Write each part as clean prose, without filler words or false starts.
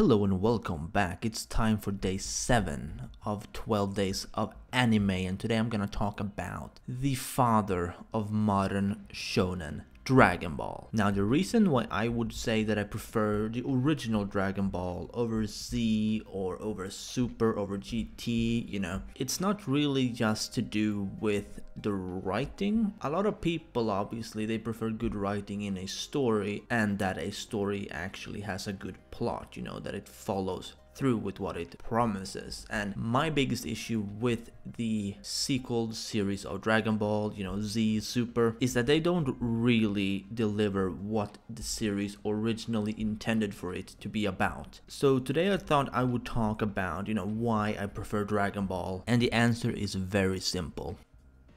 Hello and welcome back. It's time for day 7 of 12 days of anime, and today I'm gonna talk about the father of modern shonen, Dragon Ball. Now, the reason why I would say that I prefer the original Dragon Ball over Z or over Super, over GT, it's not really just to do with the writing. A lot of people, obviously, they prefer good writing in a story, and that a story actually has a good plot, that it follows through with what it promises. And my biggest issue with the sequel series of Dragon Ball, Z, Super, is that they don't really deliver what the series originally intended for it to be about. So today I thought I would talk about, why I prefer Dragon Ball, and the answer is very simple.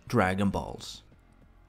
Dragon Balls.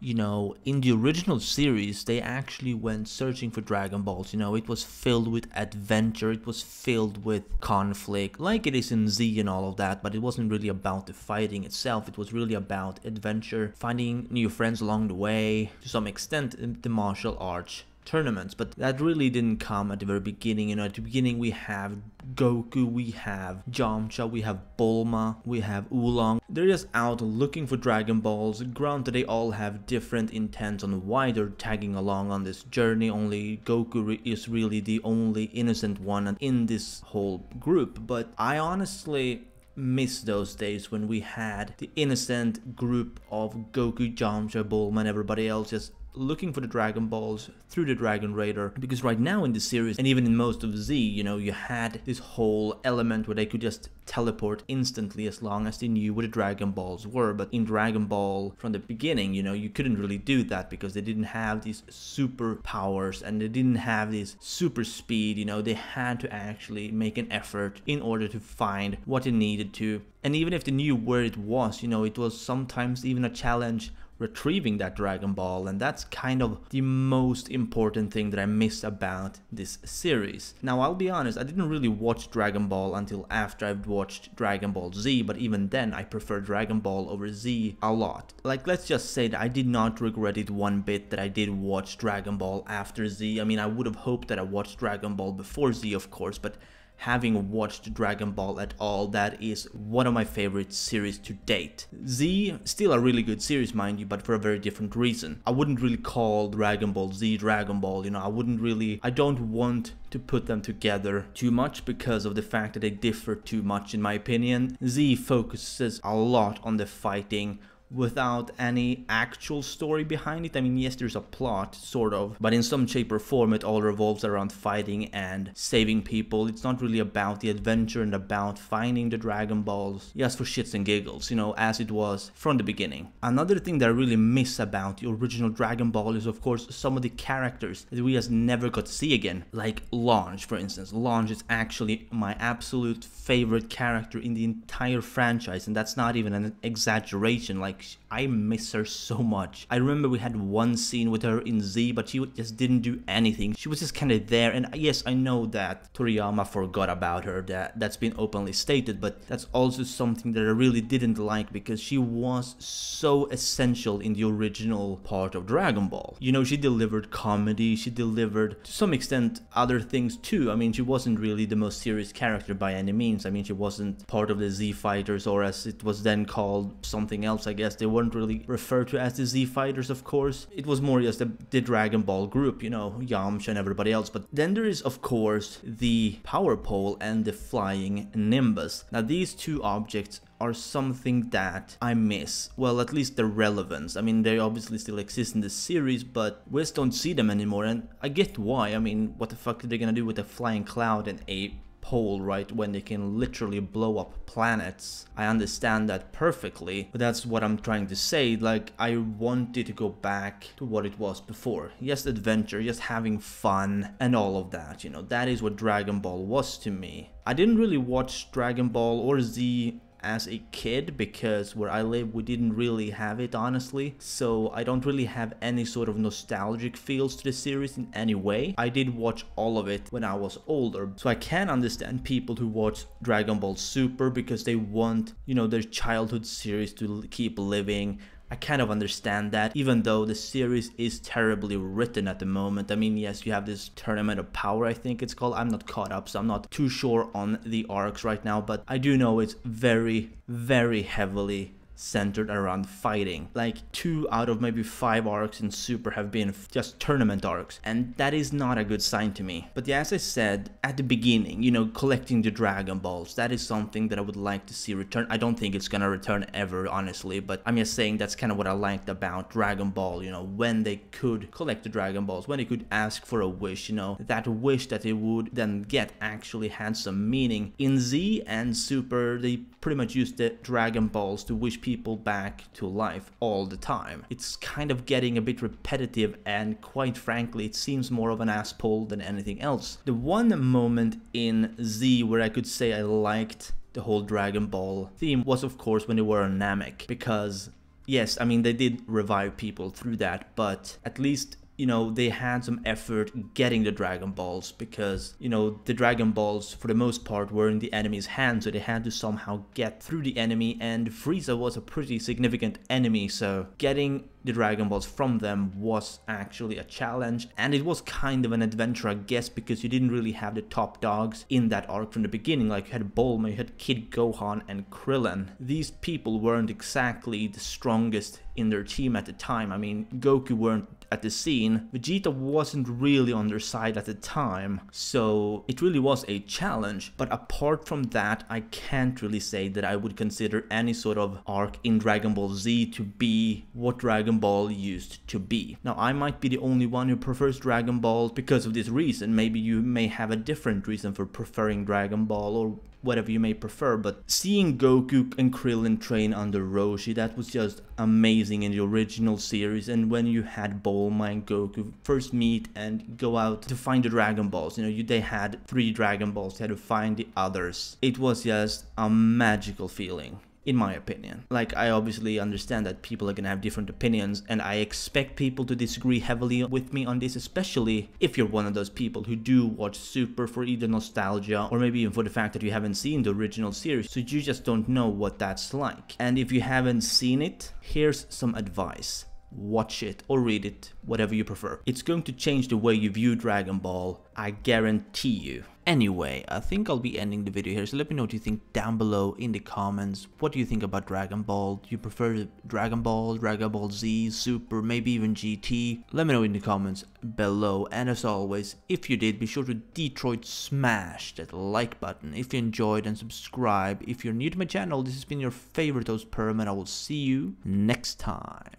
In the original series, they actually went searching for Dragon Balls. It was filled with adventure, it was filled with conflict, like it is in Z and all of that, but it wasn't really about the fighting itself. It was really about adventure, finding new friends along the way, to some extent the martial arts tournaments, but that really didn't come at the very beginning. At the beginning we have Goku, we have Yamcha, we have Bulma, we have Oolong. They're just out looking for Dragon Balls. Granted, they all have different intents on why they're tagging along on this journey. Only Goku is really the only innocent one in this whole group, but I honestly miss those days when we had the innocent group of Goku, Yamcha, Bulma, and everybody else just looking for the Dragon Balls through the Dragon Raider. Because right now in the series, and even in most of Z, you had this whole element where they could just teleport instantly as long as they knew where the Dragon Balls were. But in Dragon Ball, from the beginning, you couldn't really do that because they didn't have these super powers and they didn't have this super speed. They had to actually make an effort in order to find what they needed to. And even if they knew where it was, it was sometimes even a challenge retrieving that Dragon Ball, and that's kind of the most important thing that I miss about this series. Now, I'll be honest, I didn't really watch Dragon Ball until after I've watched Dragon Ball Z, but even then I prefer Dragon Ball over Z a lot. Like, let's just say that I did not regret it one bit that I did watch Dragon Ball after Z. I mean, I would have hoped that I watched Dragon Ball before Z, of course, but having watched Dragon Ball at all, that is one of my favorite series to date. Z, still a really good series, mind you, but for a very different reason. I wouldn't really call Dragon Ball Z Dragon Ball, I don't want to put them together too much because of the fact that they differ too much in my opinion. Z focuses a lot on the fighting without any actual story behind it. I mean, yes, there's a plot, sort of, but in some shape or form it all revolves around fighting and saving people. It's not really about the adventure and about finding the Dragon Balls just for shits and giggles, as it was from the beginning. Another thing that I really miss about the original Dragon Ball is, of course, some of the characters that we just never got to see again. Like Launch, for instance. Launch is actually my absolute favorite character in the entire franchise, and that's not even an exaggeration. Like, I miss her so much. I remember we had one scene with her in Z, but she just didn't do anything. She was just kind of there, and yes, I know that Toriyama forgot about her, that's been openly stated, but that's also something that I really didn't like because she was so essential in the original part of Dragon Ball. She delivered comedy, she delivered to some extent other things too. I mean, she wasn't really the most serious character by any means. I mean, she wasn't part of the Z Fighters, or as it was then called, something else, I guess. They weren't really referred to as the Z Fighters, of course. It was more just the Dragon Ball group, Yamcha and everybody else. But then there is, of course, the Power Pole and the Flying Nimbus. Now, these two objects are something that I miss. Well, at least their relevance. I mean, they obviously still exist in the series, but we just don't see them anymore, and I get why. I mean, what the fuck are they gonna do with a flying cloud and a pole, right, when they can literally blow up planets? I understand that perfectly, but that's what I'm trying to say. Like, I wanted to go back to what it was before. Just adventure, just having fun and all of that, that is what Dragon Ball was to me. I didn't really watch Dragon Ball or Z as a kid because where I live we didn't really have it, honestly, so I don't really have any sort of nostalgic feels to the series in any way. I did watch all of it when I was older, so I can understand people who watch Dragon Ball Super because they want, their childhood series to keep living, I kind of understand that, even though the series is terribly written at the moment. I mean, yes, you have this Tournament of Power, I think it's called. I'm not caught up, so I'm not too sure on the arcs right now, but I do know it's very, very heavily centered around fighting. Like 2 out of maybe 5 arcs in Super have been just tournament arcs, and that is not a good sign to me. But yeah, as I said at the beginning, you know, collecting the Dragon Balls, that is something that I would like to see return. I don't think it's gonna return ever, honestly, but I'm just saying that's kind of what I liked about Dragon Ball, you know, when they could collect the Dragon Balls, when they could ask for a wish, you know, that wish that they would then get actually had some meaning. In Z and Super, they pretty much used the Dragon Balls to wish people back to life all the time. It's kind of getting a bit repetitive, and quite frankly, it seems more of an ass pull than anything else. The one moment in Z where I could say I liked the whole Dragon Ball theme was, of course, when they were on Namek, because yes, I mean, they did revive people through that, but at least, you know, they had some effort getting the Dragon Balls, because, you know, the Dragon Balls for the most part were in the enemy's hands, so they had to somehow get through the enemy, and Frieza was a pretty significant enemy, so getting the Dragon Balls from them was actually a challenge, and it was kind of an adventure, I guess, because you didn't really have the top dogs in that arc from the beginning. Like, you had Bulma, you had Kid Gohan and Krillin. These people weren't exactly the strongest in their team at the time. I mean, Goku weren't at the scene, Vegeta wasn't really on their side at the time, so it really was a challenge. But apart from that, I can't really say that I would consider any sort of arc in Dragon Ball Z to be what Dragon Ball used to be. Now, I might be the only one who prefers Dragon Ball because of this reason. Maybe you may have a different reason for preferring Dragon Ball, or whatever you may prefer, but seeing Goku and Krillin train under Roshi, that was just amazing in the original series. And when you had Bulma and Goku first meet and go out to find the Dragon Balls, you know, they had 3 Dragon Balls, they had to find the others. It was just a magical feeling, in my opinion. Like, I obviously understand that people are gonna have different opinions, and I expect people to disagree heavily with me on this, especially if you're one of those people who do watch Super for either nostalgia or maybe even for the fact that you haven't seen the original series, so you just don't know what that's like. And if you haven't seen it, here's some advice. Watch it or read it, whatever you prefer. It's going to change the way you view Dragon Ball, I guarantee you. Anyway, I think I'll be ending the video here, so let me know what you think down below in the comments. What do you think about Dragon Ball? Do you prefer Dragon Ball Z, Super, maybe even GT? Let me know in the comments below, and as always, if you did, be sure to Detroit smash that like button if you enjoyed, and subscribe if you're new to my channel. This has been your favorite host, Perm, and I will see you next time.